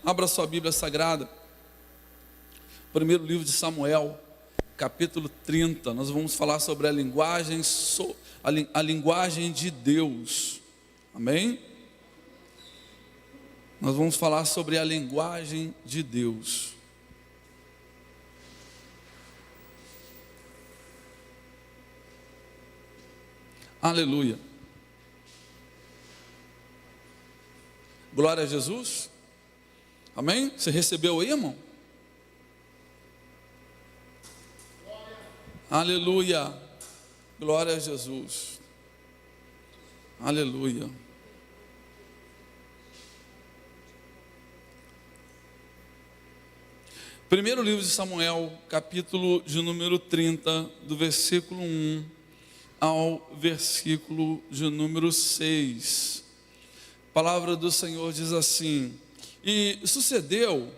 Abra sua Bíblia Sagrada. Primeiro livro de Samuel, capítulo 30. Nós vamos falar sobre a linguagem de Deus. Amém? Nós vamos falar sobre a linguagem de Deus. Aleluia. Glória a Jesus. Amém? Você recebeu aí, irmão? Aleluia. Glória a Jesus. Aleluia. Primeiro livro de Samuel, capítulo de número 30, do versículo 1 ao versículo de número 6. A palavra do Senhor diz assim: E sucedeu,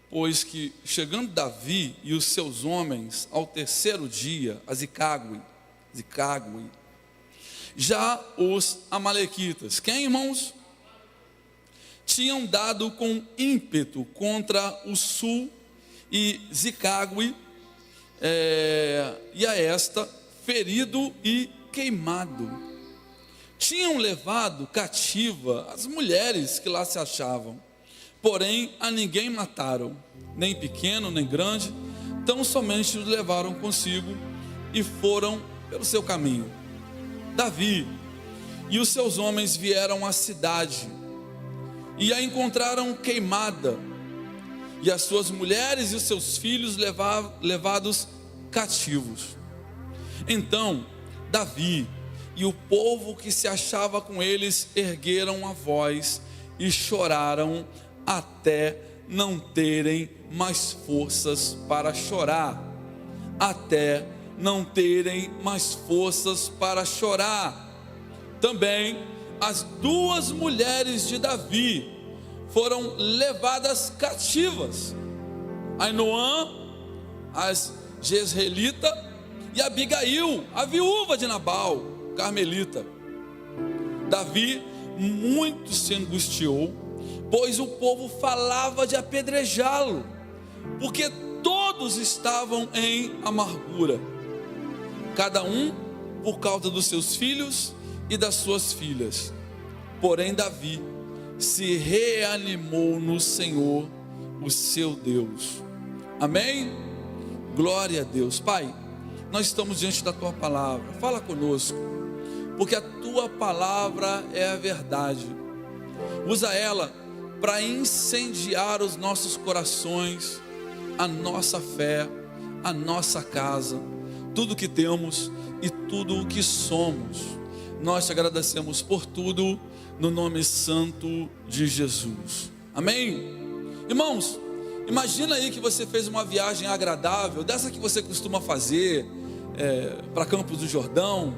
pois que chegando Davi e os seus homens ao terceiro dia, a Ziclague, já os amalequitas, quem, irmãos? Tinham dado com ímpeto contra o sul e Ziclague, e a esta ferido e queimado. Tinham levado cativa as mulheres que lá se achavam, porém a ninguém mataram, nem pequeno nem grande, tão somente os levaram consigo e foram pelo seu caminho. Davi e os seus homens vieram à cidade e a encontraram queimada, e as suas mulheres e os seus filhos levados cativos. Então Davi e o povo que se achava com eles ergueram a voz e choraram até não terem mais forças para chorar. Até não terem mais forças para chorar. Também as duas mulheres de Davi foram levadas cativas: Ainoã, as jezreelita, e Abigail, a viúva de Nabal, carmelita. Davi muito se angustiou, pois o povo falava de apedrejá-lo, porque todos estavam em amargura, cada um por causa dos seus filhos e das suas filhas. Porém Davi se reanimou no Senhor, o seu Deus. Amém? Glória a Deus. Pai, nós estamos diante da Tua palavra, fala conosco, porque a Tua palavra é a verdade. Usa ela para incendiar os nossos corações, a nossa fé, a nossa casa, tudo que temos e tudo o que somos. Nós te agradecemos por tudo, no nome santo de Jesus. Amém? Irmãos, imagina aí que você fez uma viagem agradável, dessa que você costuma fazer, para Campos do Jordão,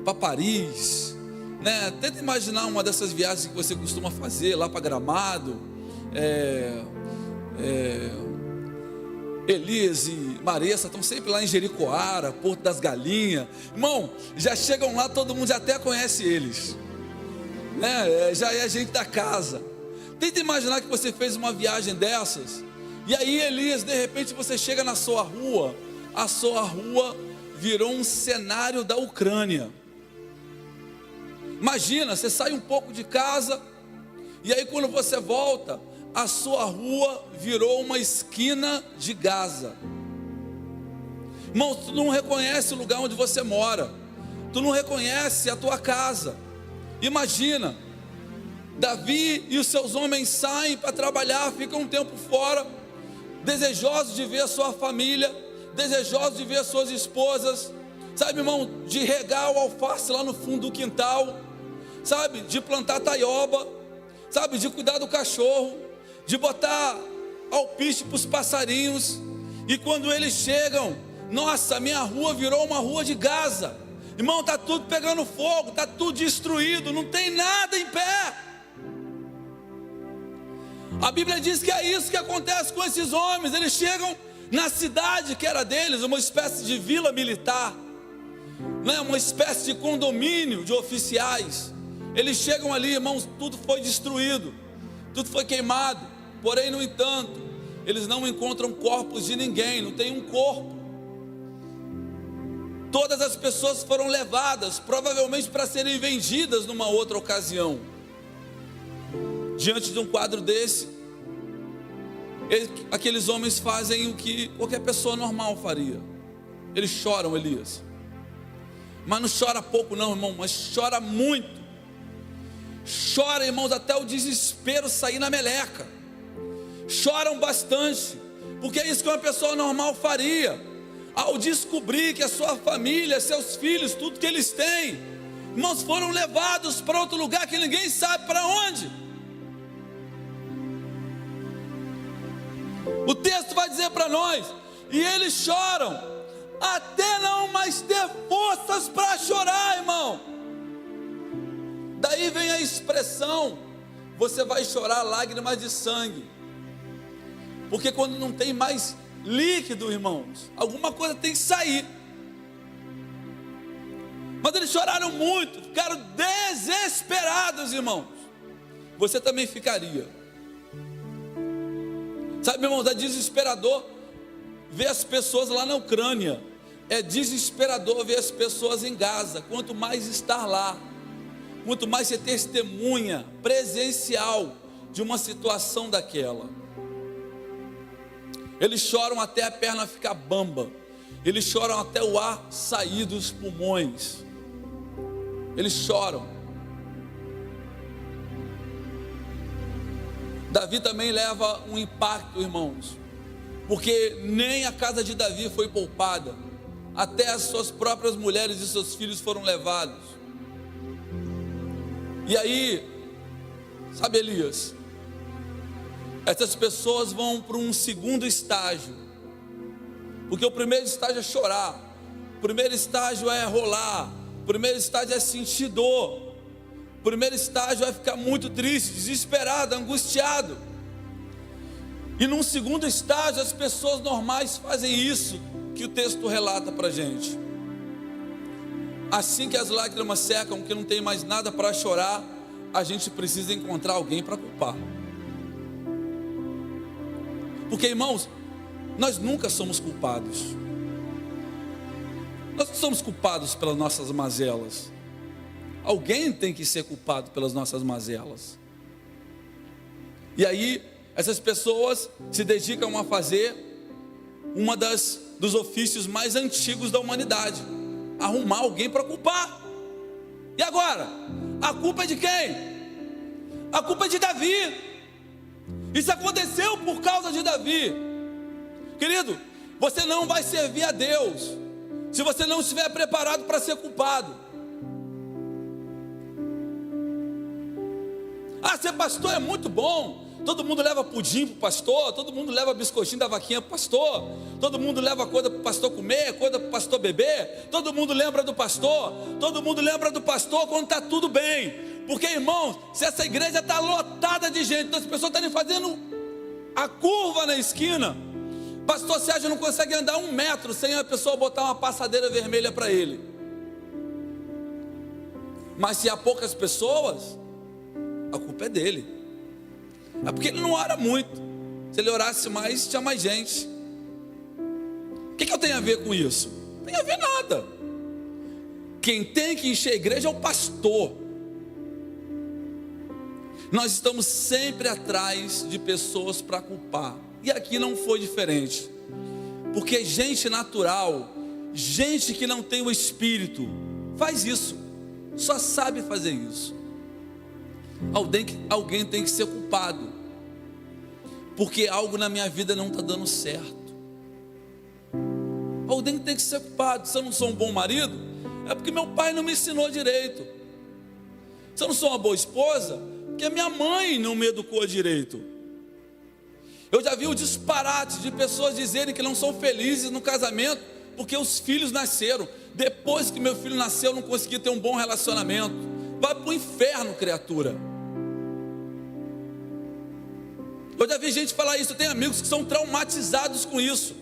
para Paris, né? Tenta imaginar uma dessas viagens que você costuma fazer lá para Gramado. Elias e Maressa estão sempre lá em Jericoara, Porto das Galinhas. Irmão, já chegam lá, todo mundo já até conhece eles, né? Já é gente da casa. Tenta imaginar que você fez uma viagem dessas, e aí Elias, de repente você chega na sua rua, a sua rua virou um cenário da Ucrânia. Imagina, você sai um pouco de casa, e aí quando você volta, a sua rua virou uma esquina de Gaza. Irmão, tu não reconhece o lugar onde você mora, tu não reconhece a tua casa. Imagina, Davi e os seus homens saem para trabalhar, ficam um tempo fora, desejosos de ver a sua família, desejosos de ver as suas esposas, sabe, irmão, de regar o alface lá no fundo do quintal, sabe, de plantar taioba, sabe, de cuidar do cachorro, de botar alpiste para os passarinhos. E quando eles chegam, nossa, minha rua virou uma rua de Gaza. Irmão, está tudo pegando fogo, está tudo destruído, não tem nada em pé. A Bíblia diz que é isso que acontece com esses homens. Eles chegam na cidade que era deles, uma espécie de vila militar, né? Uma espécie de condomínio de oficiais. Eles chegam ali, irmãos, tudo foi destruído, tudo foi queimado. Porém, no entanto, eles não encontram corpos de ninguém, não tem um corpo. Todas as pessoas foram levadas, provavelmente para serem vendidas numa outra ocasião. Diante de um quadro desse, aqueles homens fazem o que qualquer pessoa normal faria. Eles choram, Elias. Mas não chora pouco não, irmão, mas chora muito. Chora, irmãos, até o desespero sair na meleca. Choram bastante, porque é isso que uma pessoa normal faria. Ao descobrir que a sua família, seus filhos, tudo que eles têm, irmãos, foram levados para outro lugar que ninguém sabe para onde. O texto vai dizer para nós, e eles choram, até não mais ter forças para chorar, irmão. Daí vem a expressão, você vai chorar lágrimas de sangue. Porque quando não tem mais líquido, irmãos, alguma coisa tem que sair. Mas eles choraram muito, ficaram desesperados, irmãos. Você também ficaria. Sabe, irmãos, é desesperador ver as pessoas lá na Ucrânia. É desesperador ver as pessoas em Gaza. Quanto mais estar lá, quanto mais ser testemunha presencial de uma situação daquela. Eles choram até a perna ficar bamba. Eles choram até o ar sair dos pulmões. Eles choram. Davi também leva um impacto, irmãos, porque nem a casa de Davi foi poupada. Até as suas próprias mulheres e seus filhos foram levados. E aí, sabe, Elias, essas pessoas vão para um segundo estágio, porque o primeiro estágio é chorar, o primeiro estágio é rolar, o primeiro estágio é sentir dor, o primeiro estágio é ficar muito triste, desesperado, angustiado. E num segundo estágio, as pessoas normais fazem isso que o texto relata para a gente. Assim que as lágrimas secam, que não tem mais nada para chorar, a gente precisa encontrar alguém para culpar. Porque, irmãos, nós nunca somos culpados. Nós não somos culpados pelas nossas mazelas. Alguém tem que ser culpado pelas nossas mazelas. E aí, essas pessoas se dedicam a fazer uma dos ofícios mais antigos da humanidade: arrumar alguém para culpar. E agora? A culpa é de quem? A culpa é de Davi. Isso aconteceu por causa de Davi. Querido, você não vai servir a Deus se você não estiver preparado para ser culpado. Ah, ser pastor é muito bom. Todo mundo leva pudim para o pastor, todo mundo leva biscoitinho da vaquinha para o pastor, todo mundo leva coisa para o pastor comer, coisa para o pastor beber, todo mundo lembra do pastor, todo mundo lembra do pastor quando está tudo bem. Porque, irmãos, se essa igreja está lotada de gente, então as pessoas estão fazendo a curva na esquina, pastor Sérgio não consegue andar 1 metro sem a pessoa botar uma passadeira vermelha para ele. Mas se há poucas pessoas, a culpa é dele. É porque ele não ora muito. Se ele orasse mais, tinha mais gente. O que eu tenho a ver com isso? Não tem a ver nada. Quem tem que encher a igreja é o pastor. Nós estamos sempre atrás de pessoas para culpar. E aqui não foi diferente. Porque gente natural, gente que não tem o Espírito, faz isso. Só sabe fazer isso. Alguém tem que ser culpado, porque algo na minha vida não está dando certo. Alguém tem que ser culpado. Se eu não sou um bom marido, é porque meu pai não me ensinou direito. Se eu não sou uma boa esposa, porque a minha mãe não me educou direito. Eu já vi o disparate de pessoas dizerem que não são felizes no casamento porque os filhos nasceram. Depois que meu filho nasceu, eu não consegui ter um bom relacionamento. Vai para o inferno, criatura. Eu já vi gente falar isso. Eu tenho amigos que são traumatizados com isso.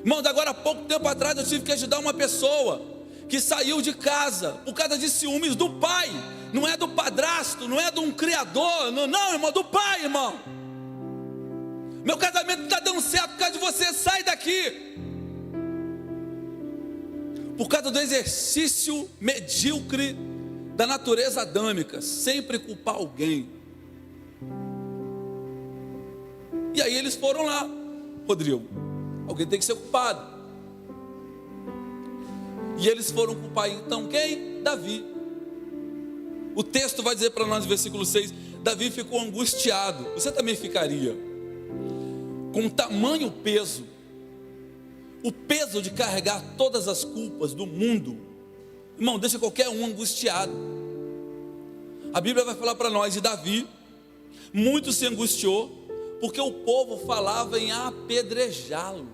Irmãos, agora há pouco tempo atrás eu tive que ajudar uma pessoa que saiu de casa por causa de ciúmes do pai. Não é do padrasto, não é de um criador, não, irmão, do pai, irmão. Meu casamento não está dando certo por causa de você, sai daqui. Por causa do exercício medíocre da natureza adâmica, sempre culpar alguém. E aí eles foram lá, Rodrigo, alguém tem que ser culpado. E eles foram culpar então quem? Davi. O texto vai dizer para nós no versículo 6, Davi ficou angustiado. Você também ficaria com tamanho peso, o peso de carregar todas as culpas do mundo. Irmão, deixa qualquer um angustiado. A Bíblia vai falar para nós de Davi, muito se angustiou, porque o povo falava em apedrejá-lo.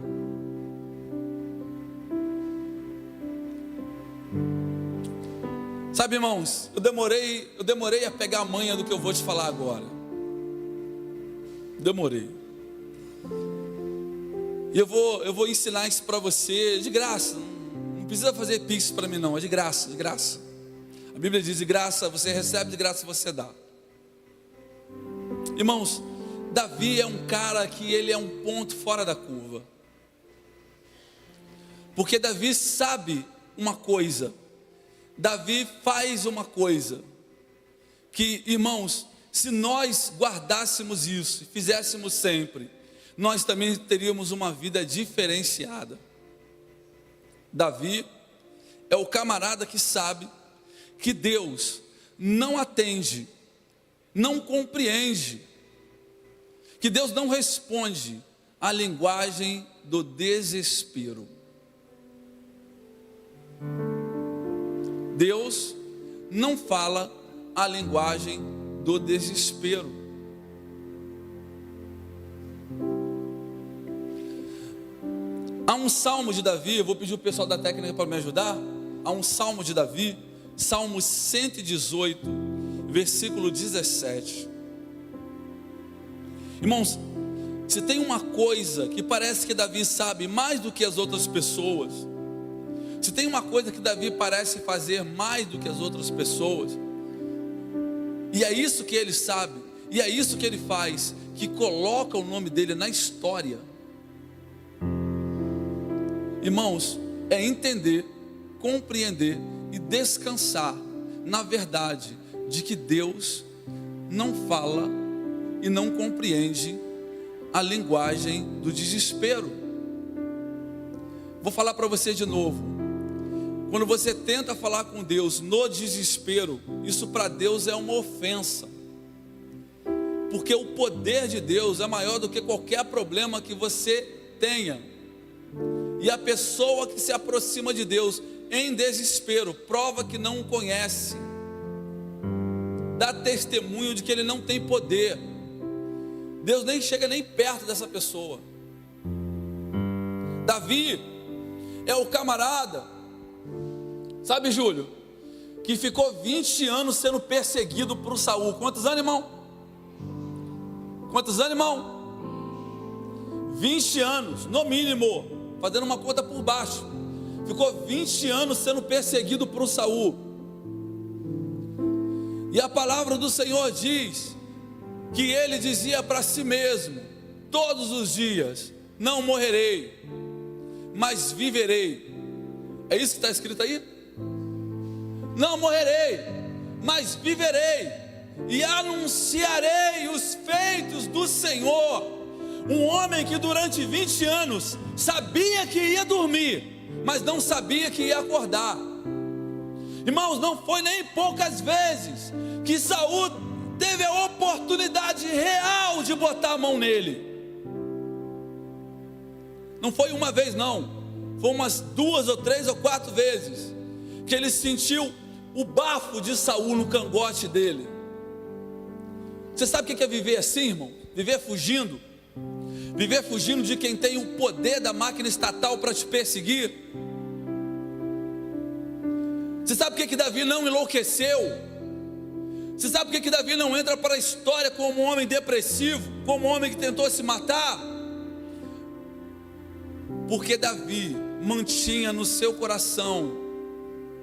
Sabe, irmãos, eu demorei a pegar a manha do que eu vou te falar agora. Demorei. E eu vou ensinar isso para você de graça. Não precisa fazer pix para mim não, é de graça, de graça. A Bíblia diz: de graça você recebe, de graça você dá. Irmãos, Davi é um cara que ele é um ponto fora da curva. Porque Davi sabe uma coisa. Davi faz uma coisa que, irmãos, se nós guardássemos isso, fizéssemos sempre, nós também teríamos uma vida diferenciada. Davi é o camarada que sabe que Deus não atende, não compreende, que Deus não responde à linguagem do desespero. Deus não fala a linguagem do desespero. Há um salmo de Davi, eu vou pedir o pessoal da técnica para me ajudar. Há um salmo de Davi, Salmo 118, versículo 17. Irmãos, se tem uma coisa que parece que Davi sabe mais do que as outras pessoas, se tem uma coisa que Davi parece fazer mais do que as outras pessoas, e é isso que ele sabe, e é isso que ele faz, que coloca o nome dele na história. Irmãos, é entender, compreender e descansar na verdade de que Deus não fala e não compreende a linguagem do desespero. Vou falar para você de novo. Quando você tenta falar com Deus no desespero, isso para Deus é uma ofensa. Porque o poder de Deus é maior do que qualquer problema que você tenha. E a pessoa que se aproxima de Deus em desespero, prova que não o conhece, dá testemunho de que ele não tem poder. Deus nem chega nem perto dessa pessoa. Davi é o camarada, sabe, Júlio, que ficou 20 anos sendo perseguido por Saul. Quantos anos, irmão? Quantos anos, irmão? 20 anos, no mínimo, fazendo uma conta por baixo. Ficou 20 anos sendo perseguido por Saul. E a palavra do Senhor diz que ele dizia para si mesmo, todos os dias: não morrerei, mas viverei. É isso que está escrito aí? Não morrerei, mas viverei, e anunciarei os feitos do Senhor. Um homem que durante 20 anos sabia que ia dormir, mas não sabia que ia acordar. Irmãos, não foi nem poucas vezes que Saul teve a oportunidade real de botar a mão nele. Não foi uma vez não, foi umas 2 ou 3 ou 4 vezes que ele sentiu o bafo de Saul no cangote dele. Você sabe o que é viver assim, irmão? Viver fugindo. Viver fugindo de quem tem o poder da máquina estatal para te perseguir. Você sabe por que Davi não enlouqueceu? Você sabe por que Davi não entra para a história como um homem depressivo, como um homem que tentou se matar? Porque Davi mantinha no seu coração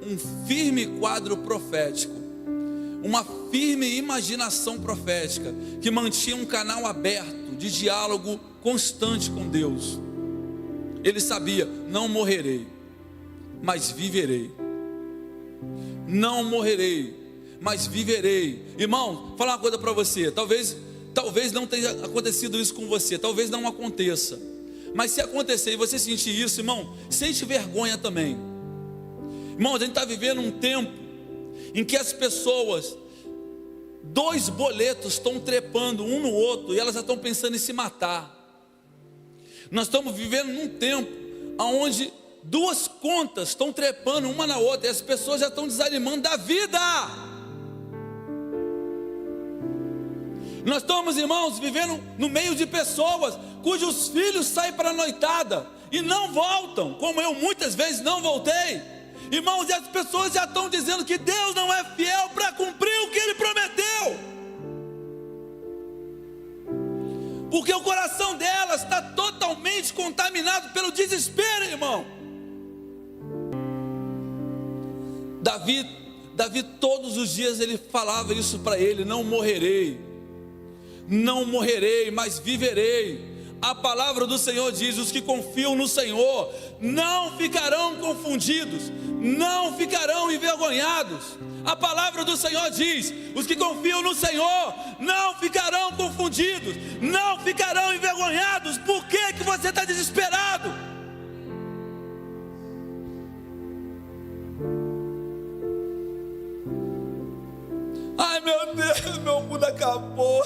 um firme quadro profético, uma firme imaginação profética, que mantinha um canal aberto de diálogo constante com Deus. Ele sabia: não morrerei, mas viverei. Não morrerei, mas viverei. Irmão, vou falar uma coisa para você. Talvez não tenha acontecido isso com você, talvez não aconteça. Mas se acontecer e você sentir isso, irmão, sente vergonha também. Irmão, a gente está vivendo um tempo em que as pessoas, dois boletos estão trepando um no outro e elas já estão pensando em se matar. Nós estamos vivendo num tempo onde duas contas estão trepando uma na outra e as pessoas já estão desanimando da vida. Nós estamos, irmãos, vivendo no meio de pessoas cujos filhos saem para a noitada e não voltam, como eu muitas vezes não voltei. Irmãos, e as pessoas já estão dizendo que Deus não é fiel para cumprir o que Ele prometeu, porque o coração delas está totalmente contaminado pelo desespero, irmão. Davi todos os dias ele falava isso para ele: não morrerei, não morrerei, mas viverei. A palavra do Senhor diz: os que confiam no Senhor não ficarão confundidos, não ficarão envergonhados. A palavra do Senhor diz: os que confiam no Senhor não ficarão confundidos, não ficarão envergonhados. Por que você está desesperado? Ai, meu Deus, meu mundo acabou.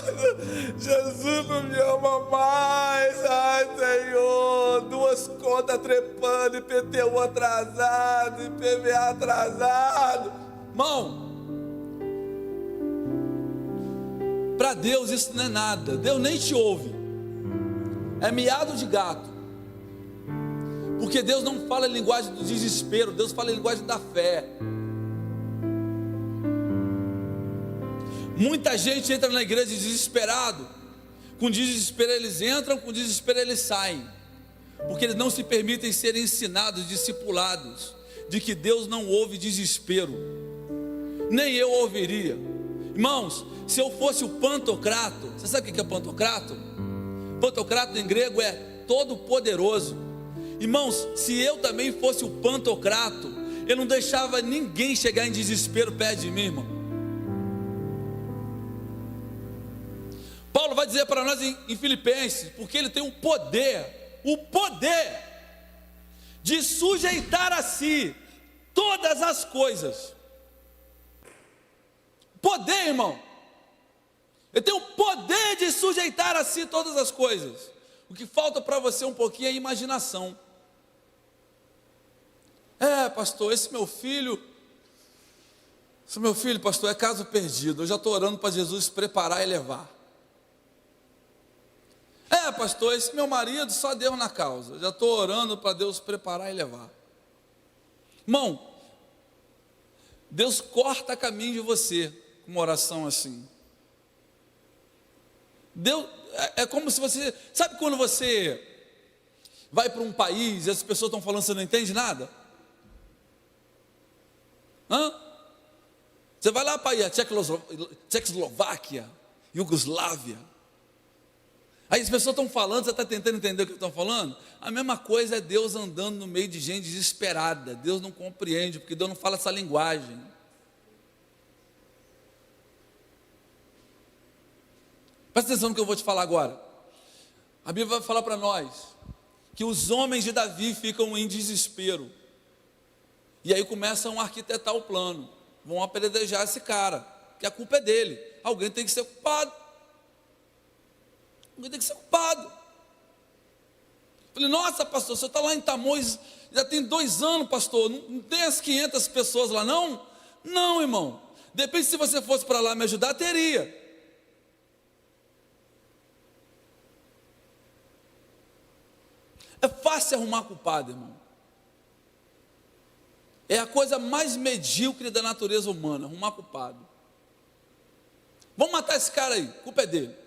Jesus não me ama mais. Ai, Senhor, duas contas trepando, IPTU atrasado, IPVA atrasado. Irmão, para Deus isso não é nada. Deus nem te ouve. É miado de gato. Porque Deus não fala em linguagem do desespero, Deus fala em linguagem da fé. Muita gente entra na igreja desesperado. Com desespero eles entram, com desespero eles saem, porque eles não se permitem ser ensinados, discipulados, de que Deus não ouve desespero. Nem eu ouviria. Irmãos, se eu fosse o Pantocrato, você sabe o que é Pantocrato? Pantocrato em grego é todo poderoso. Irmãos, se eu também fosse o Pantocrato, eu não deixava ninguém chegar em desespero perto de mim, irmão. Paulo vai dizer para nós em Filipenses, porque ele tem o poder de sujeitar a si todas as coisas. Poder, irmão. Ele tem o poder de sujeitar a si todas as coisas. O que falta para você um pouquinho é a imaginação. Pastor, esse meu filho, pastor, é caso perdido. Eu já estou orando para Jesus preparar e levar. Pastor, esse meu marido, só Deus na causa. Já estou orando para Deus preparar e levar. Irmão, Deus corta caminho de você com uma oração assim. Deus, é como se você, sabe quando você vai para um país e as pessoas estão falando, você não entende nada? Você vai lá para a Tchecoslováquia, Iugoslávia. Aí as pessoas estão falando, você está tentando entender o que estão falando? A mesma coisa é Deus andando no meio de gente desesperada. Deus não compreende, porque Deus não fala essa linguagem. Presta atenção no que eu vou te falar agora. A Bíblia vai falar para nós que os homens de Davi ficam em desespero. E aí começam a arquitetar o plano. Vão apedrejar esse cara, que a culpa é dele. Alguém tem que ser culpado. Alguém tem que ser culpado. Falei, nossa, pastor, você está lá em Tamoios, já tem 2 anos, pastor, não tem as 500 pessoas lá não? Não, irmão, depende, se você fosse para lá me ajudar, teria. É fácil arrumar culpado, irmão. É a coisa mais medíocre da natureza humana, arrumar culpado. Vamos matar esse cara aí, a culpa é dele.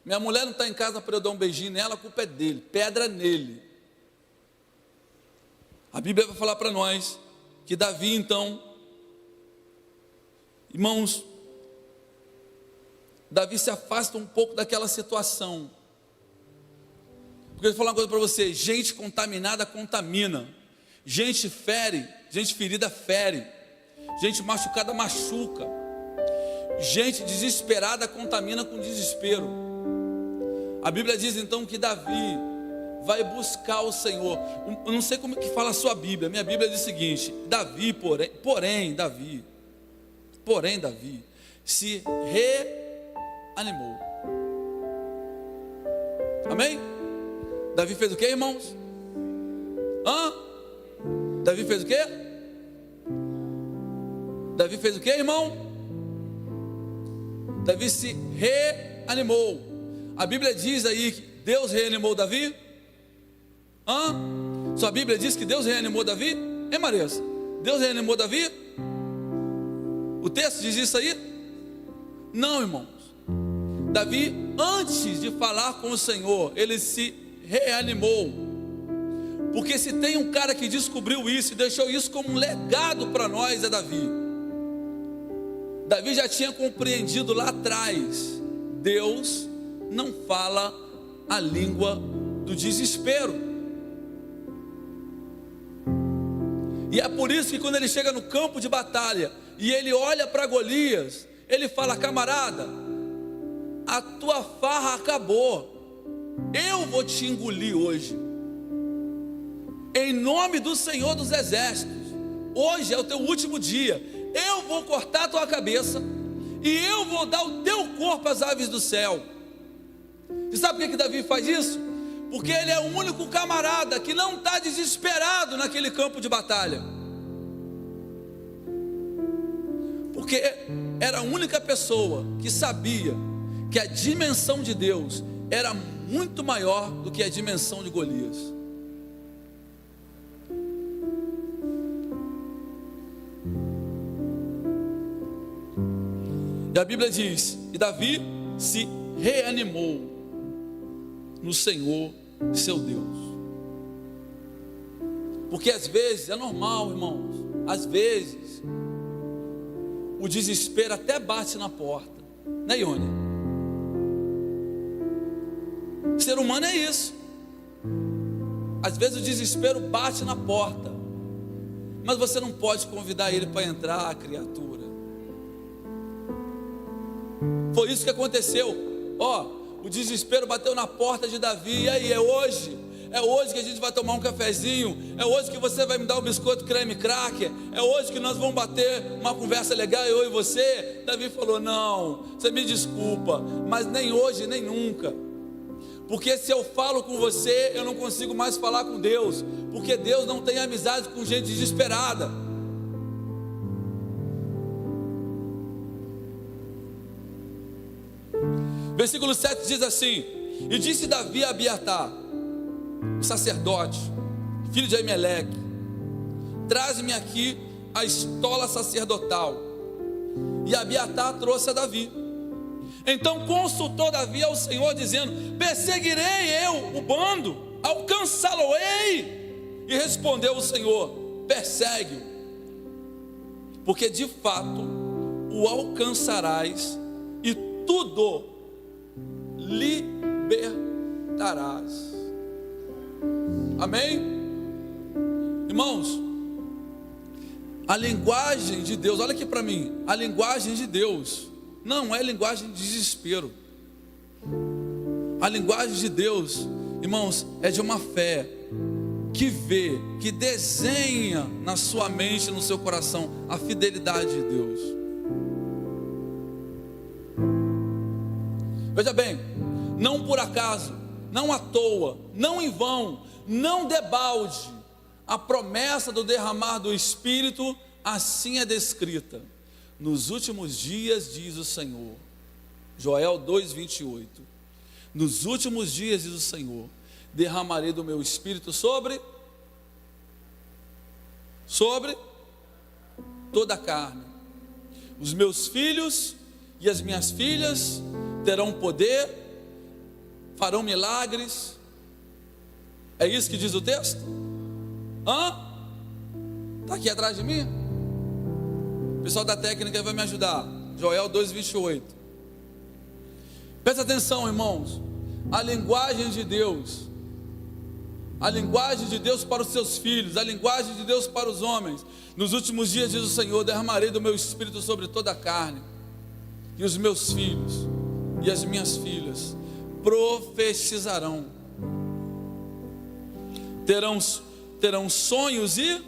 Minha mulher não está em casa para eu dar um beijinho nela, a culpa é dele, pedra nele. A Bíblia vai falar para nós que Davi então, Irmãos, Davi se afasta um pouco daquela situação. Porque eu vou falar uma coisa para você: gente contaminada contamina, gente ferida fere, gente machucada machuca, gente desesperada contamina com desespero. A Bíblia diz então que Davi vai buscar o Senhor. Eu não sei como que fala a sua Bíblia. Minha Bíblia diz o seguinte: Davi, porém Davi se reanimou. Amém? Davi fez o que, irmãos? Davi fez o que? Davi fez o que, irmão? Davi se reanimou. A Bíblia diz aí que Deus reanimou Davi? Sua Bíblia diz que Deus reanimou Davi? Hein, Marisa? Deus reanimou Davi? O texto diz isso aí? Não, irmãos. Davi, antes de falar com o Senhor, ele se reanimou. Porque se tem um cara que descobriu isso e deixou isso como um legado para nós, é Davi. Davi já tinha compreendido lá atrás: Deus não fala a língua do desespero. E é por isso que quando ele chega no campo de batalha e ele olha para Golias, ele fala: camarada, a tua farra acabou, eu vou te engolir hoje, em nome do Senhor dos Exércitos. Hoje é o teu último dia, eu vou cortar a tua cabeça e eu vou dar o teu corpo às aves do céu. Você sabe por que Davi faz isso? Porque ele é o único camarada que não está desesperado naquele campo de batalha. Porque era a única pessoa que sabia que a dimensão de Deus era muito maior do que a dimensão de Golias. E a Bíblia diz: e Davi se reanimou no Senhor seu Deus. Porque às vezes é normal, irmãos, às vezes o desespero até bate na porta, né, Ione? O ser humano é isso. Às vezes o desespero bate na porta, mas você não pode convidar ele para entrar, a criatura. Foi isso que aconteceu. O desespero bateu na porta de Davi. E aí, é hoje que a gente vai tomar um cafezinho, é hoje que você vai me dar um biscoito creme cracker, é hoje que nós vamos bater uma conversa legal, eu e você. Davi falou: não, você me desculpa, mas nem hoje nem nunca, porque se eu falo com você, eu não consigo mais falar com Deus, porque Deus não tem amizade com gente desesperada. Versículo 7 diz assim: e disse Davi a Abiatar, o sacerdote, filho de Aimeleque: traze-me aqui a estola sacerdotal. E Abiatar trouxe a Davi. Então consultou Davi ao Senhor, dizendo: perseguirei eu o bando, alcançá-lo-ei? E respondeu o Senhor: persegue-o, porque de fato o alcançarás e tudo libertarás. Amém? Irmãos, a linguagem de Deus, olha aqui para mim, a linguagem de Deus não é linguagem de desespero. A linguagem de Deus, irmãos, é de uma fé que vê, que desenha na sua mente, no seu coração, a fidelidade de Deus. Veja bem, não por acaso, não à toa, não em vão, não debalde, a promessa do derramar do Espírito assim é descrita: nos últimos dias, diz o Senhor. Joel 2:28. Nos últimos dias, diz o Senhor, derramarei do meu Espírito sobre toda a carne. Os meus filhos e as minhas filhas terão poder, farão milagres. É isso que diz o texto? Está aqui atrás de mim? O pessoal da técnica vai me ajudar. Joel 2:28. Presta atenção, irmãos. A linguagem de Deus, a linguagem de Deus para os seus filhos, a linguagem de Deus para os homens. Nos últimos dias, diz o Senhor, derramarei do meu espírito sobre toda a carne, e os meus filhos e as minhas filhas profetizarão, terão sonhos e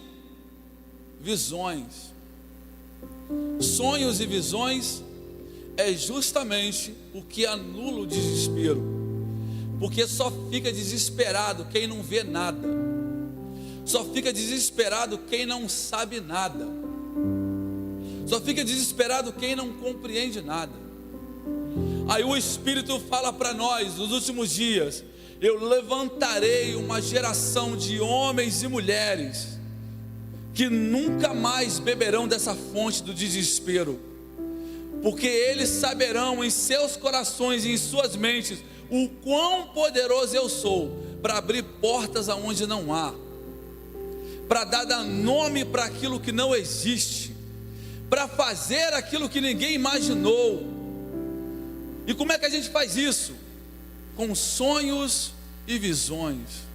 visões. Sonhos e visões é justamente o que anula o desespero, porque só fica desesperado quem não vê nada, só fica desesperado quem não sabe nada, só fica desesperado quem não compreende nada. Aí o Espírito fala para nós, nos últimos dias, eu levantarei uma geração de homens e mulheres que nunca mais beberão dessa fonte do desespero, porque eles saberão em seus corações e em suas mentes o quão poderoso eu sou para abrir portas aonde não há, para dar nome para aquilo que não existe, para fazer aquilo que ninguém imaginou. E como é que a gente faz isso? Com sonhos e visões.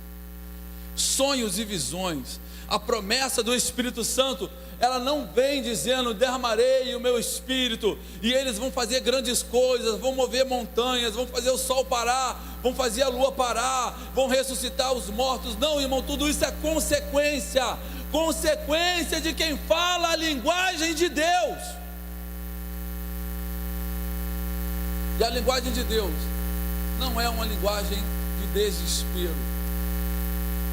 Sonhos e visões. A promessa do Espírito Santo, ela não vem dizendo, derramarei o meu Espírito, e eles vão fazer grandes coisas, vão mover montanhas, vão fazer o sol parar, vão fazer a lua parar, vão ressuscitar os mortos. Não, irmão, tudo isso é consequência de quem fala a linguagem de Deus. E a linguagem de Deus não é uma linguagem de desespero.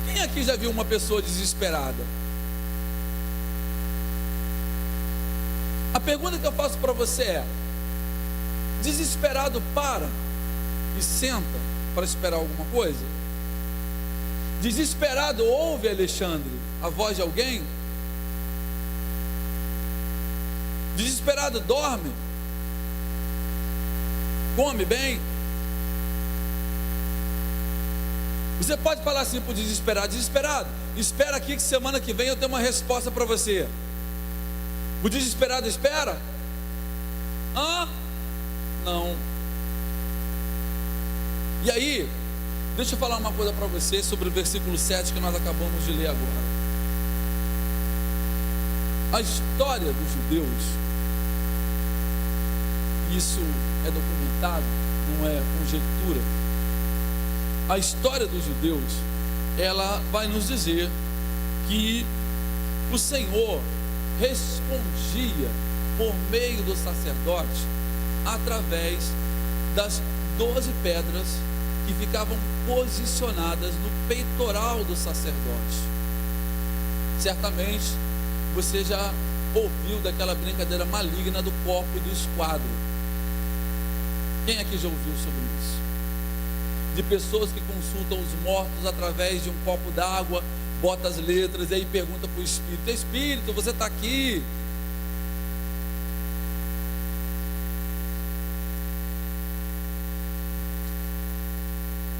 Quem aqui já viu uma pessoa desesperada? A pergunta que eu faço para você é: desesperado para e senta para esperar alguma coisa? Desesperado ouve, Alexandre, a voz de alguém? Desesperado dorme? Come bem? Você pode falar assim para o desesperado: desesperado, espera aqui que semana que vem eu tenho uma resposta para você. O desesperado espera? Não. E aí, deixa eu falar uma coisa para você sobre o versículo 7 que nós acabamos de ler agora. A história dos judeus, isso é documentado, não é conjectura. A história dos judeus, ela vai nos dizer que o Senhor respondia por meio do sacerdote através das 12 pedras que ficavam posicionadas no peitoral do sacerdote. Certamente você já ouviu daquela brincadeira maligna do copo e do esquadro. Quem aqui já ouviu sobre isso? De pessoas que consultam os mortos através de um copo d'água, bota as letras e aí pergunta para o Espírito: Espírito, você está aqui?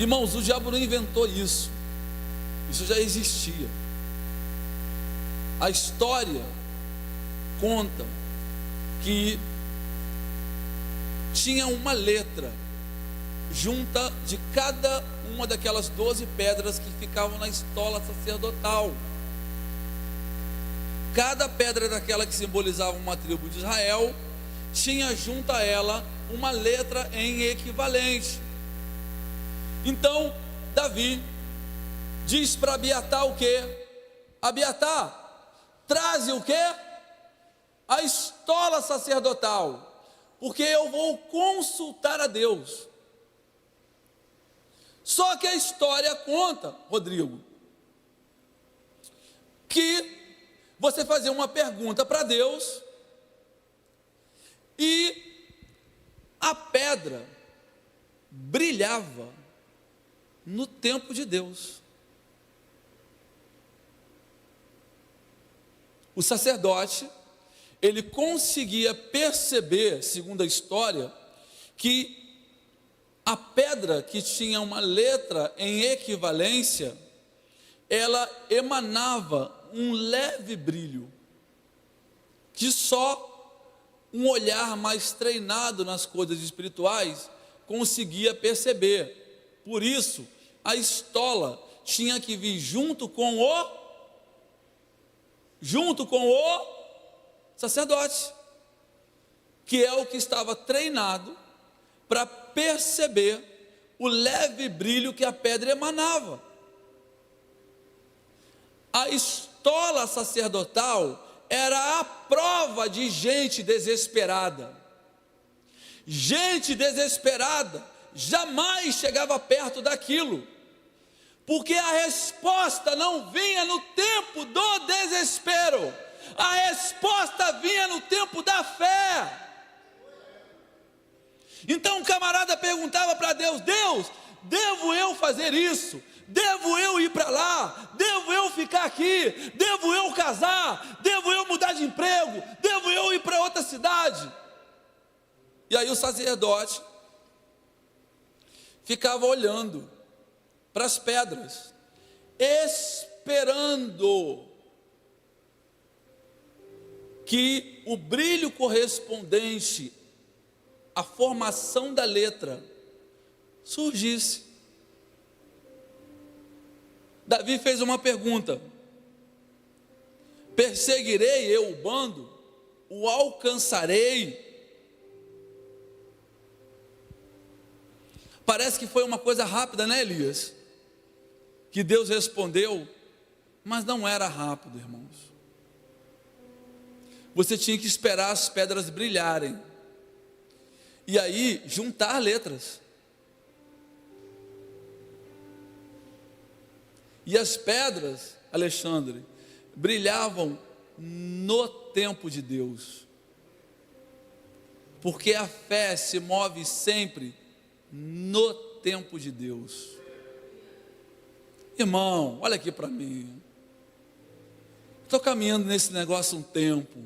Irmãos, o diabo não inventou isso, isso já existia. A história conta que tinha uma letra junta de cada uma daquelas 12 pedras que ficavam na estola sacerdotal. Cada pedra daquela que simbolizava uma tribo de Israel tinha junto a ela uma letra em equivalente. Então Davi diz para Abiatar o quê? Abiatar, traze o quê? A estola sacerdotal, porque eu vou consultar a Deus. Só que a história conta, Rodrigo, que você fazia uma pergunta para Deus e a pedra brilhava no tempo de Deus. O sacerdote, ele conseguia perceber, segundo a história, que a pedra que tinha uma letra em equivalência, ela emanava um leve brilho, que só um olhar mais treinado nas coisas espirituais conseguia perceber. Por isso, a estola tinha que vir junto com o sacerdote, que é o que estava treinado para perceber o leve brilho que a pedra emanava. A estola sacerdotal era a prova de gente desesperada. Gente desesperada jamais chegava perto daquilo, porque a resposta não vinha no tempo do desespero, a resposta vinha no tempo da fé. Então o camarada perguntava para Deus: Deus, devo eu fazer isso? Devo eu ir para lá? Devo eu ficar aqui? Devo eu casar? Devo eu mudar de emprego? Devo eu ir para outra cidade? E aí o sacerdote ficava olhando para as pedras, esperando que o brilho correspondente à formação da letra surgisse. Davi fez uma pergunta: perseguirei eu o bando? O alcançarei? Parece que foi uma coisa rápida, né, Elias? Que Deus respondeu, mas não era rápido, irmãos. Você tinha que esperar as pedras brilharem, e aí juntar letras. E as pedras, Alexandre, brilhavam no tempo de Deus, porque a fé se move sempre no tempo de Deus. Irmão, olha aqui para mim. Estou caminhando nesse negócio um tempo,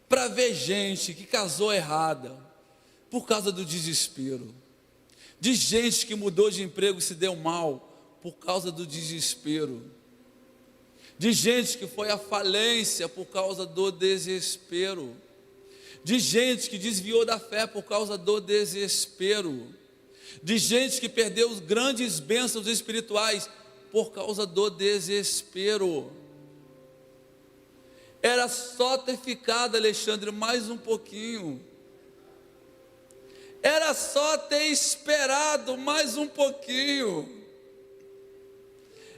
para ver gente que casou errada, por causa do desespero, de gente que mudou de emprego e se deu mal, por causa do desespero, de gente que foi à falência por causa do desespero, de gente que desviou da fé por causa do desespero, de gente que perdeu os grandes bênçãos espirituais por causa do desespero. Era só ter ficado, Alexandre, mais um pouquinho. Era só ter esperado mais um pouquinho.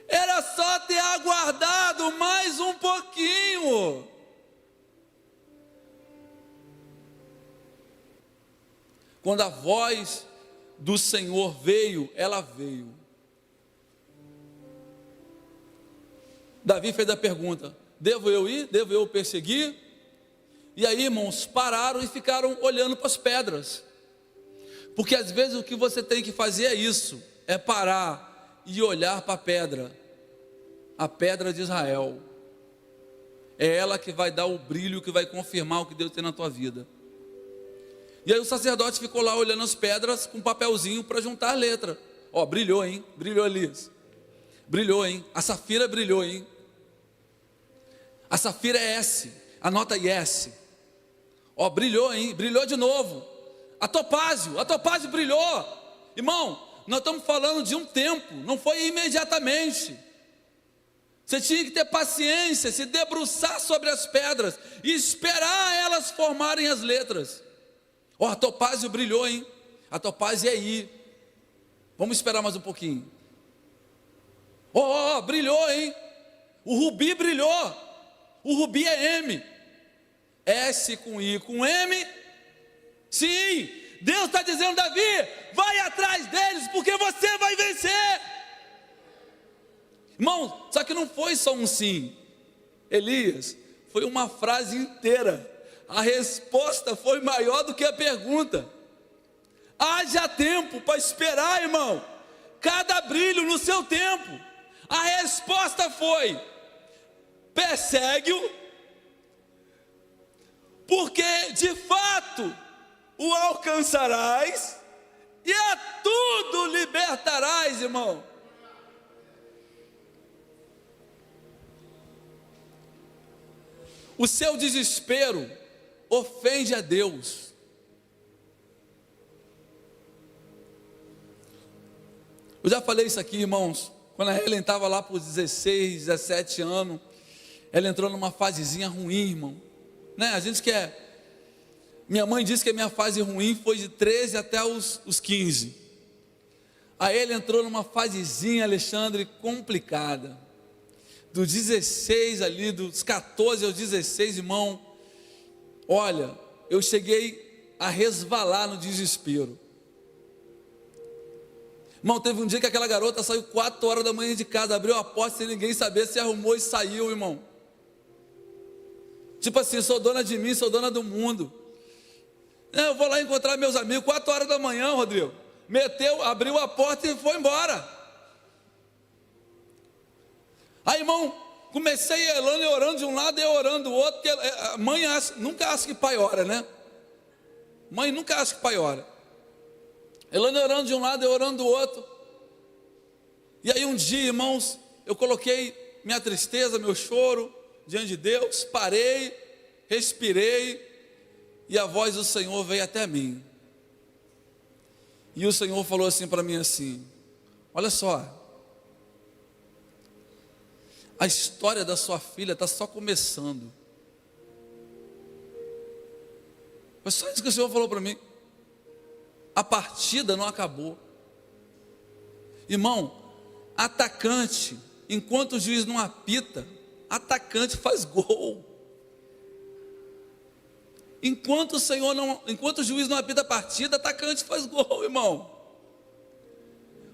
Era só ter aguardado mais um pouquinho. Quando a voz do Senhor veio, ela veio. Davi fez a pergunta: devo eu ir? Devo eu perseguir? E aí, irmãos, pararam e ficaram olhando para as pedras. Porque às vezes o que você tem que fazer é isso, é parar e olhar para a pedra de Israel. É ela que vai dar o brilho, que vai confirmar o que Deus tem na tua vida. E aí o sacerdote ficou lá olhando as pedras com um papelzinho para juntar a letra. Ó, brilhou, hein? Brilhou, Elias. Brilhou, hein? A safira brilhou, hein? A safira é S, anota aí S. Ó, brilhou, hein? Brilhou de novo. A topázio brilhou. Irmão, nós estamos falando de um tempo, não foi imediatamente. Você tinha que ter paciência, se debruçar sobre as pedras e esperar elas formarem as letras. Ó, a topázio brilhou, hein? A topázio é I. Vamos esperar mais um pouquinho. Ó, brilhou, hein? O rubi brilhou. O rubi é M. S com I com M. Sim, Deus está dizendo: Davi, vai atrás deles, porque você vai vencer. Irmão, só que não foi só um sim, Elias, foi uma frase inteira. A resposta foi maior do que a pergunta. Haja tempo para esperar, irmão. Cada brilho no seu tempo. A resposta foi: persegue-o, porque de fato o alcançarás e a tudo libertarás, irmão. O seu desespero ofende a Deus. Eu já falei isso aqui, irmãos, quando a Helen estava lá por 16, 17 anos, ela entrou numa fasezinha ruim, irmão, né? A gente quer, minha mãe disse que a minha fase ruim foi de 13 até os 15, aí ele entrou numa fasezinha, Alexandre, complicada, dos 16 ali, dos 14 aos 16, irmão, olha, eu cheguei a resvalar no desespero. Irmão, teve um dia que aquela garota saiu 4 horas da manhã de casa, abriu a porta sem ninguém saber, se arrumou e saiu, irmão. Tipo assim, sou dona de mim, sou dona do mundo. Eu vou lá encontrar meus amigos, 4 horas da manhã, Rodrigo. Meteu, abriu a porta e foi embora. Aí, irmão, comecei elando e orando de um lado e orando do outro, porque a mãe nunca acha que pai ora, né? Mãe nunca acha que pai ora. Elando e orando de um lado e orando do outro. E aí um dia, irmãos, eu coloquei minha tristeza, meu choro diante de Deus, parei, respirei, e a voz do Senhor veio até mim. E o Senhor falou assim para mim assim: olha só, a história da sua filha está só começando. Foi só isso que o Senhor falou para mim. A partida não acabou. Irmão, atacante, enquanto o juiz não apita, atacante faz gol. Enquanto o juiz não apita a partida, atacante faz gol, irmão.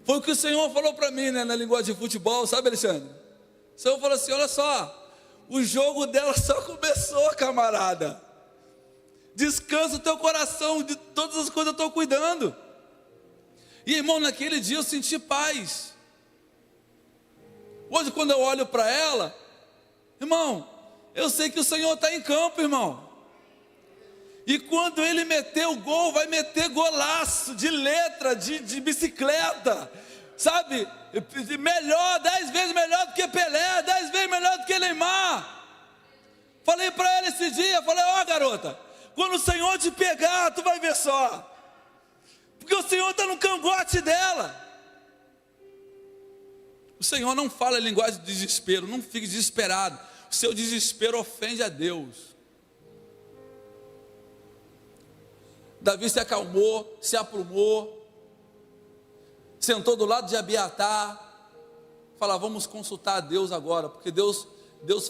Foi o que o Senhor falou para mim, né, na linguagem de futebol, sabe, Alexandre? O Senhor falou assim: olha só, o jogo dela só começou, camarada. Descansa o teu coração, de todas as coisas eu estou cuidando. E irmão, naquele dia eu senti paz. Hoje quando eu olho para ela, irmão, eu sei que o Senhor está em campo, irmão. E quando Ele meter o gol, vai meter golaço, de letra, de bicicleta, sabe? Melhor, 10 vezes melhor do que Pelé, 10 vezes melhor do que Neymar. Falei para ela esse dia, falei: ó, garota, quando o Senhor te pegar, tu vai ver só. Porque o Senhor está no cangote dela. O Senhor não fala em linguagem de desespero, não fique desesperado. O seu desespero ofende a Deus. Davi se acalmou, se aprumou, sentou do lado de Abiatar, fala: vamos consultar a Deus agora, porque Deus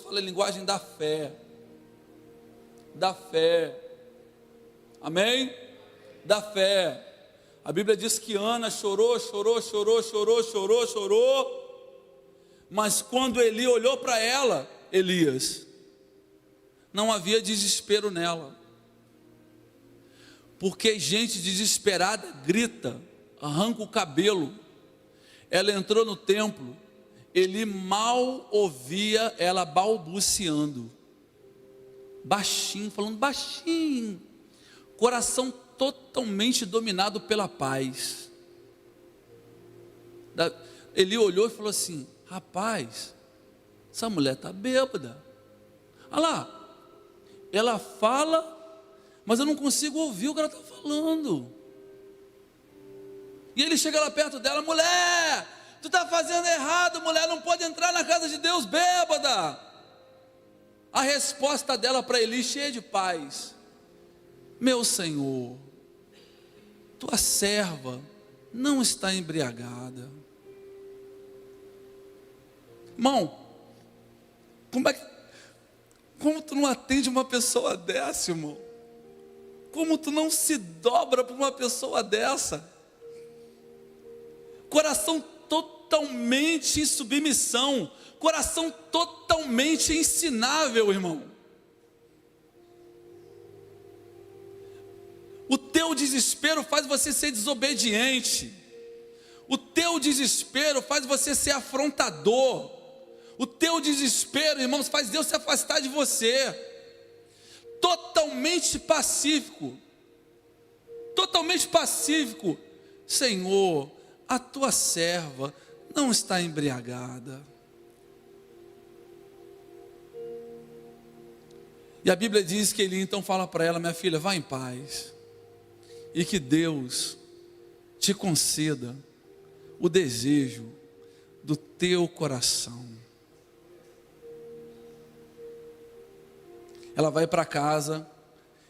fala em linguagem da fé. Da fé. Amém? Da fé. A Bíblia diz que Ana chorou, mas quando Eli olhou para ela, Elias, não havia desespero nela, porque gente desesperada grita, arranca o cabelo. Ela entrou no templo, Eli mal ouvia ela balbuciando, baixinho, falando baixinho, coração totalmente dominado pela paz. Eli olhou e falou assim: rapaz, essa mulher está bêbada. Olha lá, ela fala, mas eu não consigo ouvir o que ela está falando. E ele chega lá perto dela: mulher, tu está fazendo errado, mulher, não pode entrar na casa de Deus bêbada. A resposta dela para Eli, cheia de paz: meu Senhor, tua serva não está embriagada. Irmão, como tu não atende uma pessoa dessa, irmão? Como tu não se dobra para uma pessoa dessa? Coração totalmente em submissão, coração totalmente ensinável, irmão. O teu desespero faz você ser desobediente. O teu desespero faz você ser afrontador. O teu desespero, irmãos, faz Deus se afastar de você. Totalmente pacífico. Totalmente pacífico. Senhor, a tua serva não está embriagada. E a Bíblia diz que Eli então fala para ela: minha filha, vá em paz, e que Deus te conceda o desejo do teu coração. Ela vai para casa,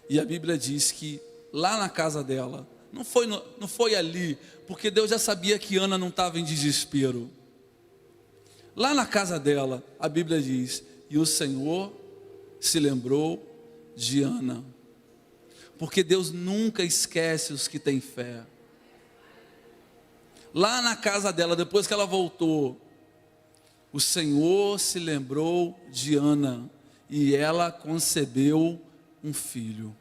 e a Bíblia diz que lá na casa dela, não foi ali, porque Deus já sabia que Ana não estava em desespero. Lá na casa dela, a Bíblia diz: e o Senhor se lembrou de Ana, porque Deus nunca esquece os que têm fé. Lá na casa dela, depois que ela voltou, o Senhor se lembrou de Ana, e ela concebeu um filho.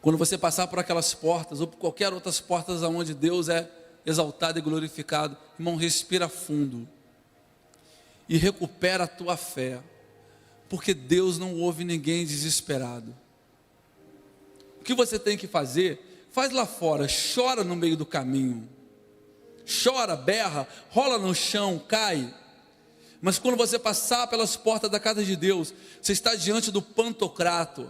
Quando você passar por aquelas portas, ou por qualquer outras portas onde Deus é exaltado e glorificado, irmão, respira fundo e recupera a tua fé, porque Deus não ouve ninguém desesperado. O que você tem que fazer? Faz lá fora, chora no meio do caminho, chora, berra, rola no chão, cai. Mas quando você passar pelas portas da casa de Deus, você está diante do Pantocrator,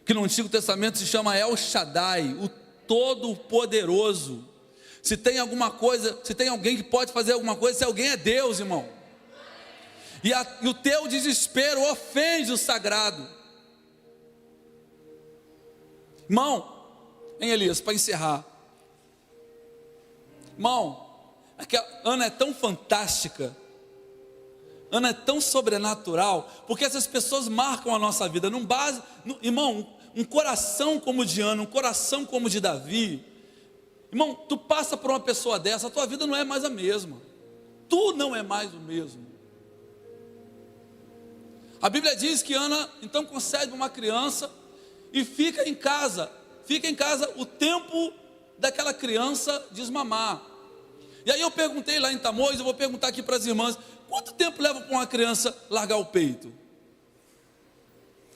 que no Antigo Testamento se chama El Shaddai, o Todo-Poderoso. Se tem alguma coisa, se tem alguém que pode fazer alguma coisa, se alguém é Deus, irmão. E o teu desespero ofende o sagrado. Irmão, hein, Elias, para encerrar. Irmão, a Ana é tão fantástica, Ana é tão sobrenatural, porque essas pessoas marcam a nossa vida. Irmão, um coração como o de Ana, um coração como o de Davi. Irmão, tu passa por uma pessoa dessa, a tua vida não é mais a mesma. Tu não é mais o mesmo. A Bíblia diz que Ana então concebe uma criança e fica em casa o tempo daquela criança desmamar. E aí eu perguntei lá em Tamoios, eu vou perguntar aqui para as irmãs: quanto tempo leva para uma criança largar o peito?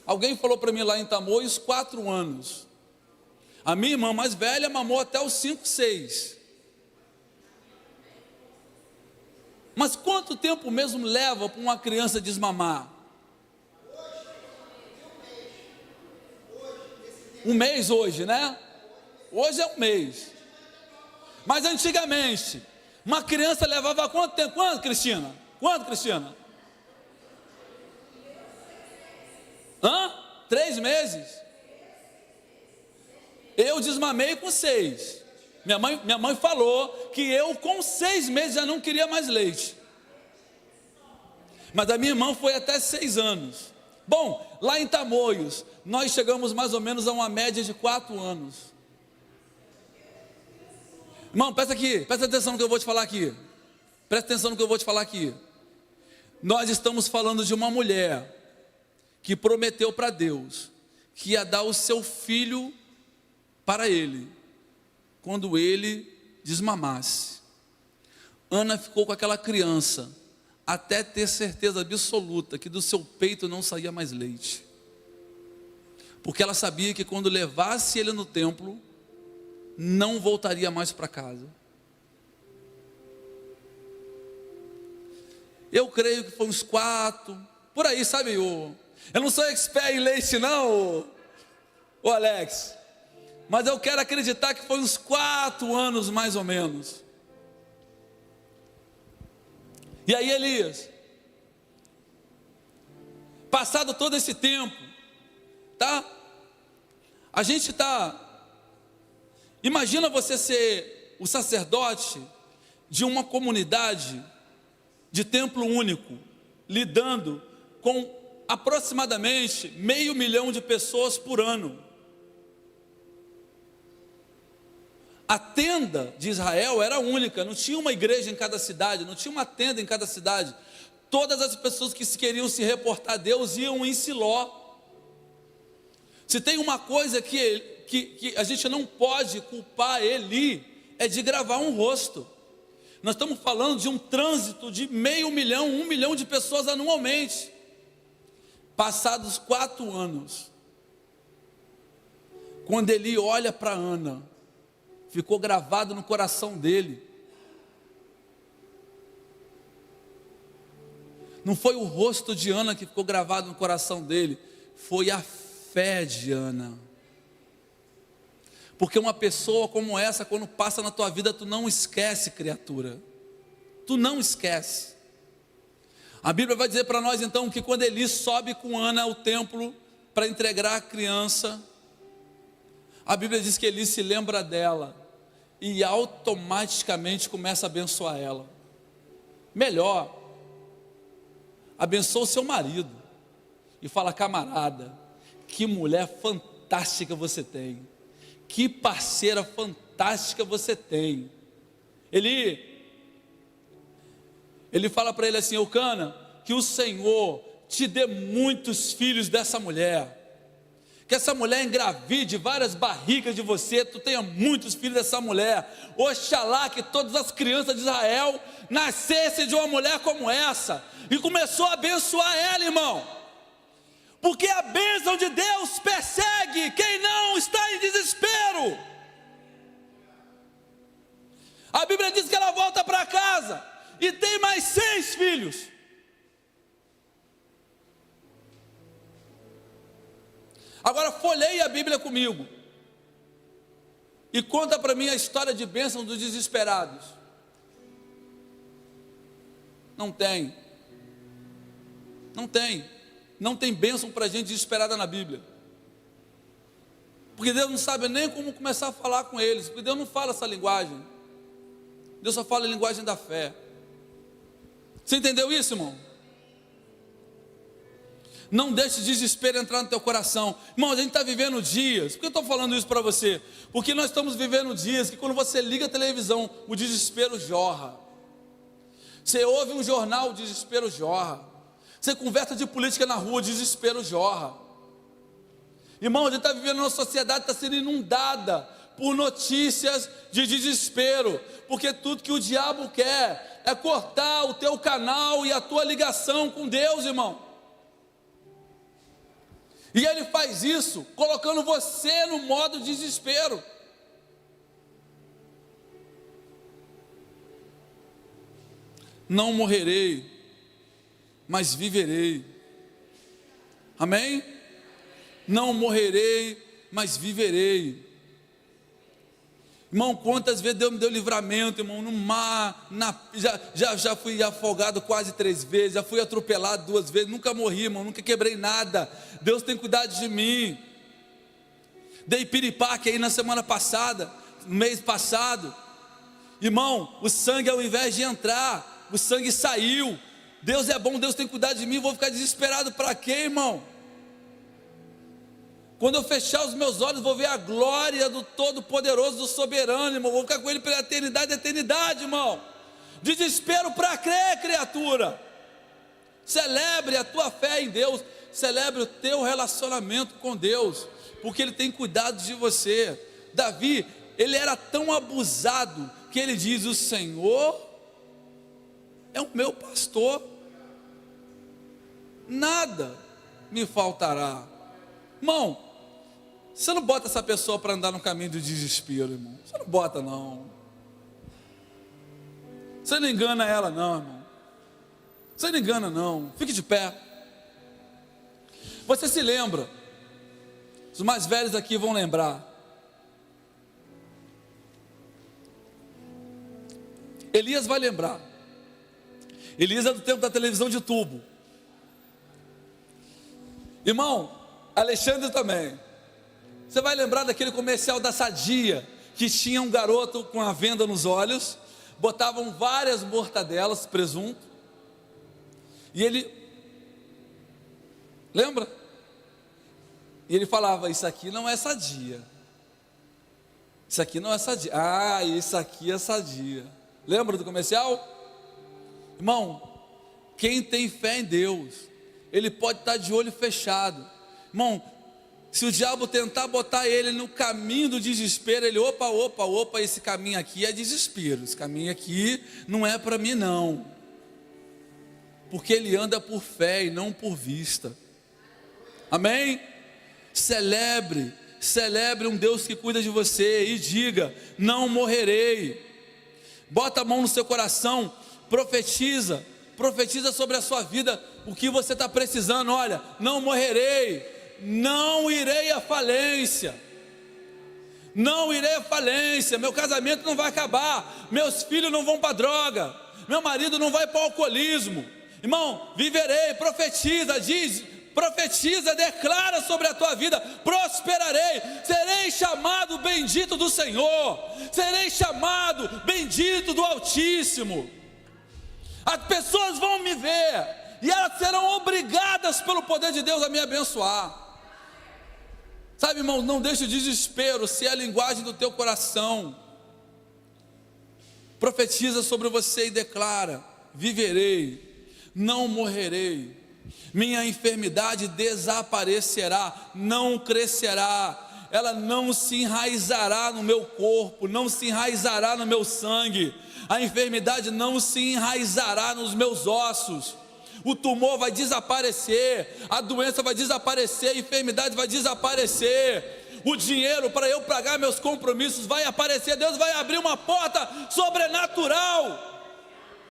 Alguém falou para mim lá em Tamoios, 4 anos. A minha irmã mais velha mamou até os 5, 6. Mas quanto tempo mesmo leva para uma criança desmamar? Um mês hoje, né? Hoje é um mês. Mas antigamente, uma criança levava quanto tempo? Quanto, Cristina? Quanto, Cristina? 3 meses. Eu desmamei com 6. Minha mãe falou que eu com 6 meses já não queria mais leite. Mas a minha irmã foi até 6 anos. Bom, lá em Tamoios, nós chegamos mais ou menos a uma média de 4 anos. Irmão, presta atenção no que eu vou te falar aqui. Presta atenção no que eu vou te falar aqui. Nós estamos falando de uma mulher que prometeu para Deus que ia dar o seu filho para ele, quando ele desmamasse. Ana ficou com aquela criança, até ter certeza absoluta que do seu peito não saía mais leite. Porque ela sabia que quando levasse ele no templo, não voltaria mais para casa. Eu creio que foi uns 4, por aí, sabe? Eu não sou expert em leite não, o Alex, mas eu quero acreditar que foi uns 4 anos mais ou menos. E aí, Elias, passado todo esse tempo, tá? A gente tá, imagina você ser o sacerdote de uma comunidade de templo único, lidando com aproximadamente 500 mil de pessoas por ano. A tenda de Israel era única, não tinha uma igreja em cada cidade, não tinha uma tenda em cada cidade. Todas as pessoas que queriam se reportar a Deus iam em Siló. Se tem uma coisa que a gente não pode culpar Eli, é de gravar um rosto. Nós estamos falando de um trânsito de 500 mil, 1 milhão de pessoas anualmente. Passados 4 anos, quando Eli olha para Ana, ficou gravado no coração dele. Não foi o rosto de Ana que ficou gravado no coração dele, foi a fé de Ana. Porque uma pessoa como essa, quando passa na tua vida, tu não esquece, criatura. Tu não esquece. A Bíblia vai dizer para nós então que quando Eli sobe com Ana ao templo para entregar a criança, a Bíblia diz que Eli se lembra dela e automaticamente começa a abençoar ela. Melhor, abençoa o seu marido e fala: camarada, que mulher fantástica você tem, que parceira fantástica você tem. Ele fala para ele assim: Eucana, que o Senhor te dê muitos filhos dessa mulher, que essa mulher engravide várias barrigas de você, tu tenha muitos filhos dessa mulher. Oxalá que todas as crianças de Israel nascessem de uma mulher como essa. E começou a abençoar ela, irmão, porque a bênção de Deus persegue quem não está em desespero. A Bíblia diz que ela volta para casa e tem mais 6 filhos. Agora folheie a Bíblia comigo e conta para mim a história de bênção dos desesperados. Não tem. Não tem bênção para gente desesperada na Bíblia. Porque Deus não sabe nem como começar a falar com eles, porque Deus não fala essa linguagem. Deus só fala a linguagem da fé. Você entendeu isso, irmão? Não deixe o desespero entrar no teu coração. Irmão, a gente está vivendo dias. Por que eu estou falando isso para você? Porque nós estamos vivendo dias que quando você liga a televisão, o desespero jorra. Você ouve um jornal, o desespero jorra. Você conversa de política na rua, o desespero jorra. Irmão, a gente está vivendo uma sociedade que está sendo inundada por notícias de desespero, porque tudo que o diabo quer é cortar o teu canal e a tua ligação com Deus, irmão. E ele faz isso colocando você no modo desespero. Não morrerei, mas viverei. Amém? Não morrerei, mas viverei. Irmão, quantas vezes Deus me deu livramento, irmão, no mar, já fui afogado quase 3 vezes, já fui atropelado 2 vezes, nunca morri, irmão, nunca quebrei nada. Deus tem cuidado de mim. Dei piripaque aí na semana passada, no mês passado. Irmão, o sangue ao invés de entrar, o sangue saiu. Deus é bom, Deus tem cuidado de mim, vou ficar desesperado para quê, irmão? Quando eu fechar os meus olhos, vou ver a glória do Todo-Poderoso, do Soberano, irmão. Vou ficar com Ele pela eternidade, irmão. Desespero para crer, criatura. Celebre a tua fé em Deus. Celebre o teu relacionamento com Deus, porque Ele tem cuidado de você. Davi, ele era tão abusado, que ele diz: o Senhor é o meu pastor, nada me faltará. Irmão, você não bota essa pessoa para andar no caminho do desespero, irmão. Você não bota, não. Você não engana ela, não, irmão. Você não engana, não. Fique de pé. Você se lembra? Os mais velhos aqui vão lembrar. Elias vai lembrar. Elias é do tempo da televisão de tubo. Irmão, Alexandre também. Você vai lembrar daquele comercial da Sadia, que tinha um garoto com a venda nos olhos, botavam várias mortadelas, presunto, e ele, lembra? E ele falava: isso aqui não é Sadia. Isso aqui não é Sadia. Ah, isso aqui é Sadia. Lembra do comercial? Irmão, quem tem fé em Deus, ele pode estar de olho fechado. Irmão, se o diabo tentar botar ele no caminho do desespero, ele: opa, esse caminho aqui é desespero, esse caminho aqui não é para mim não, porque ele anda por fé e não por vista. Amém? Celebre um Deus que cuida de você e diga: não morrerei. Bota a mão no seu coração, profetiza profetiza sobre a sua vida o que você está precisando. Olha, não morrerei, não irei à falência, não irei à falência, meu casamento não vai acabar, meus filhos não vão para droga, meu marido não vai para o alcoolismo. Irmão, viverei, profetiza, diz, profetiza, declara sobre a tua vida: prosperarei, serei chamado bendito do Senhor, serei chamado bendito do Altíssimo. As pessoas vão me ver e elas serão obrigadas pelo poder de Deus a me abençoar. Sabe, irmão, não deixe o desespero ser a linguagem do teu coração. Profetiza sobre você e declara: viverei, não morrerei, minha enfermidade desaparecerá, não crescerá, ela não se enraizará no meu corpo, não se enraizará no meu sangue, a enfermidade não se enraizará nos meus ossos, o tumor vai desaparecer, a doença vai desaparecer, a enfermidade vai desaparecer, o dinheiro para eu pagar meus compromissos vai aparecer, Deus vai abrir uma porta sobrenatural.